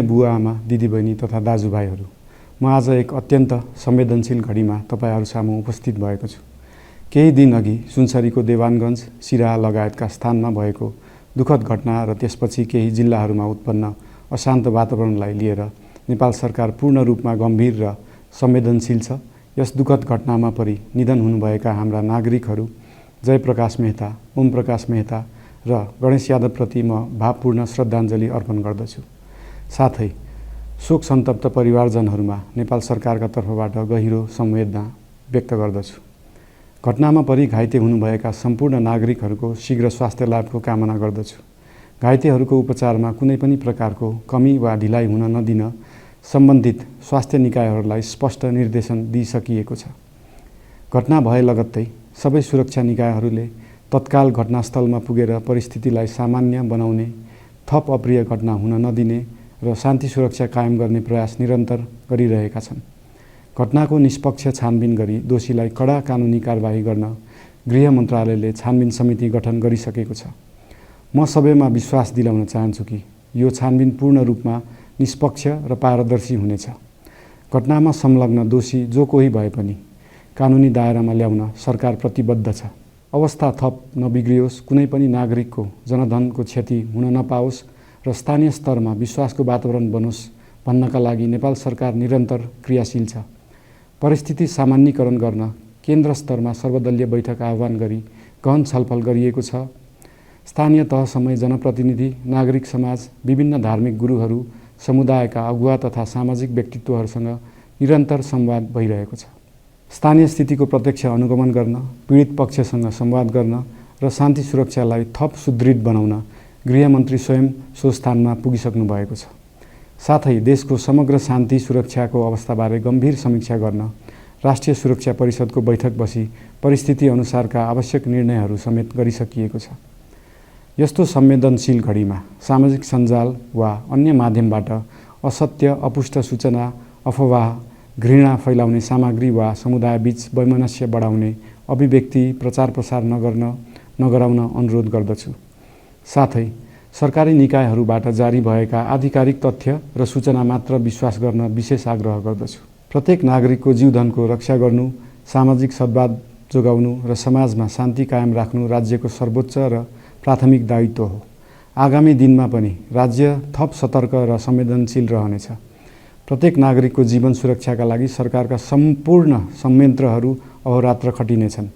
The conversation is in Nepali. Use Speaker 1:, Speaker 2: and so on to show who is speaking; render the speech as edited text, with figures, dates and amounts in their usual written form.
Speaker 1: बुवा आमा दिदीबहिनी तथा दाजुभाइहरू, म आज एक अत्यन्त संवेदनशील घडीमा तपाईहरू सामु उपस्थित भएको छु। केही दिन अघि सुनसरीको देवानगञ्ज, सिराहा लगायतका स्थानमा भएको दुःखद घटना र त्यसपछि केही जिल्लाहरूमा उत्पन्न अशान्त वातावरणलाई लिएर नेपाल सरकार पूर्ण रूपमा गम्भीर र संवेदनशील छ। यस दुःखद घटनामा परि निधन हुनुभएका हाम्रा नागरिकहरू जयप्रकाश मेहता, ओमप्रकाश मेहता र गणेश यादवप्रति म भावपूर्ण श्रद्धाञ्जली अर्पण गर्दछु। साथै शोक सन्तप्त परिवारजनहरूमा नेपाल सरकारका तर्फबाट गहिरो संवेदना व्यक्त गर्दछु। घटनामा परि घाइते हुनुभएका सम्पूर्ण नागरिकहरूको शीघ्र स्वास्थ्य लाभको कामना गर्दछु। घाइतेहरूको उपचारमा कुनै पनि प्रकारको कमी वा ढिलाइ हुन नदिन सम्बन्धित स्वास्थ्य निकायहरूलाई स्पष्ट निर्देशन दिइसकिएको छ। घटना भए लगत्तै सबै सुरक्षा निकायहरूले तत्काल घटनास्थलमा पुगेर परिस्थितिलाई सामान्य बनाउने, थप अप्रिय घटना हुन नदिने र शान्ति सुरक्षा कायम गर्ने प्रयास निरन्तर गरिरहेका छन्। घटनाको निष्पक्ष छानबिन गरी दोषीलाई कडा कानुनी कारबाही गर्न गृह मन्त्रालयले छानबिन समिति गठन गरिसकेको छ। म सबैमा विश्वास दिलाउन चाहन्छु कि यो छानबिन पूर्ण रूपमा निष्पक्ष र पारदर्शी हुनेछ। घटनामा संलग्न दोषी जो कोही भए पनि कानुनी दायरामा ल्याउन सरकार प्रतिबद्ध छ। अवस्था थप नबिग्रियोस्, कुनै पनि नागरिकको जनधनको क्षति हुन नपाओस् र स्थानीय स्तरमा विश्वासको वातावरण बनोस् भन्नका लागि नेपाल सरकार निरन्तर क्रियाशील छ। परिस्थिति सामान्यीकरण गर्न केन्द्र स्तरमा सर्वदलीय बैठक आह्वान गरी गहन छलफल गरिएको छ। स्थानीय तहसम्मै जनप्रतिनिधि, नागरिक समाज, विभिन्न धार्मिक गुरुहरू, समुदायका अगुवा तथा सामाजिक व्यक्तित्वहरूसँग निरन्तर संवाद भइरहेको छ। स्थानीय स्थितिको प्रत्यक्ष अनुगमन गर्न, पीडित पक्षसँग संवाद गर्न र शान्ति सुरक्षालाई थप सुदृढ बनाउन गृहमन्त्री स्वयं सो स्थानमा पुगिसक्नु भएको छ। साथै देशको समग्र शान्ति सुरक्षाको अवस्थाबारे गम्भीर समीक्षा गर्न राष्ट्रिय सुरक्षा परिषदको बैठक बसी परिस्थिति अनुसारका आवश्यक निर्णयहरू समेत गरिसकिएको छ। यस्तो संवेदनशील घडीमा सामाजिक सञ्जाल वा अन्य माध्यमबाट असत्य, अपुष्ट सूचना, अफवाह, घृणा फैलाउने सामग्री वा समुदायबीच वैमनस्य बढाउने अभिव्यक्ति प्रचार प्रसार नगराउन अनुरोध गर्दछु। साथै सरकारी निकायहरूबाट जारी भएका आधिकारिक तथ्य र सूचना मात्र विश्वास गर्न विशेष आग्रह गर्दछु। प्रत्येक नागरिकको जीवधनको रक्षा गर्नु, सामाजिक सद्भाव जोगाउनु र समाजमा शान्ति कायम राख्नु राज्यको सर्वोच्च र प्राथमिक दायित्व हो। आगामी दिनमा पनि राज्य थप सतर्क र संवेदनशील रहनेछ। प्रत्येक नागरिकको जीवन सुरक्षाका लागि सरकारका सम्पूर्ण संयन्त्रहरू अहोरात्र खटिनेछन्।